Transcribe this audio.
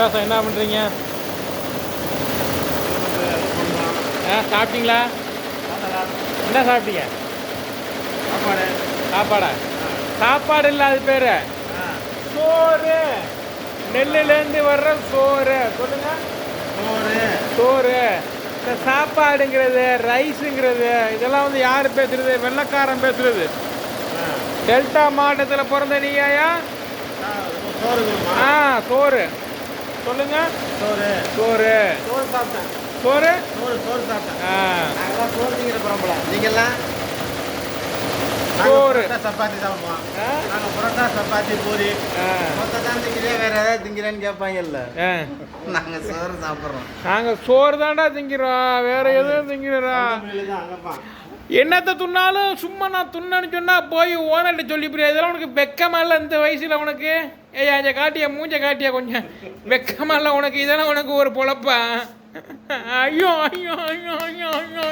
என்ன பண்ணுறீங்க? சாப்பிட்டீங்களா? என்ன சாப்பிட்டீங்க? சாப்பாடா? சாப்பாடு இல்லை, அது பேர் சோறு. நெல்லுலேருந்து வர்ற சோறு. சொல்லுங்க. சோறு. இந்த சாப்பாடுங்கிறது, ரைஸுங்கிறது, இதெல்லாம் வந்து யார் பேசுறது? வெள்ளைக்காரன் பேசுறது. டெல்டா மாவட்டத்தில் பிறந்த நீயா? சோறு. சொல்லுங்க. சோறு. சோறு. சோறு சாப்பிட்டேன். சோறு. சோறு சாப்பிட்டேன். நாங்களாம் சோறு திங்கிற பரம்பரை. நீங்கள்லாம் சோறு சப்பாத்தி சாப்பிடுவோம். நாங்கள் புரோட்டா, சப்பாத்தி, பூரி மொத்தம் தான் திங்கிறேன். வேற ஏதாவது திங்கிறேன்னு கேட்பாங்கல்ல. நாங்கள் சோறு சாப்பிட்றோம். நாங்கள் சோறு தாண்டா திங்கிறோம், வேற எதுவும் திங்கிறோம். என்னத்தை துண்ணாலும் சும்மா நான் துண்ணன்னு சொன்னால் போய் ஓனர்கிட்ட சொல்லி புரியாது. இதெல்லாம் உனக்கு வெக்கமா இல்லை? இந்த வயசில் உனக்கு அதை காட்டியா, மூஞ்ச காட்டியா கொஞ்சம் வெக்கமா இல்லை உனக்கு? இதெல்லாம் உனக்கு ஒரு பொழப்பா? ஐயோ ஐயோ ஐயோ ஐயோ ஐயோ.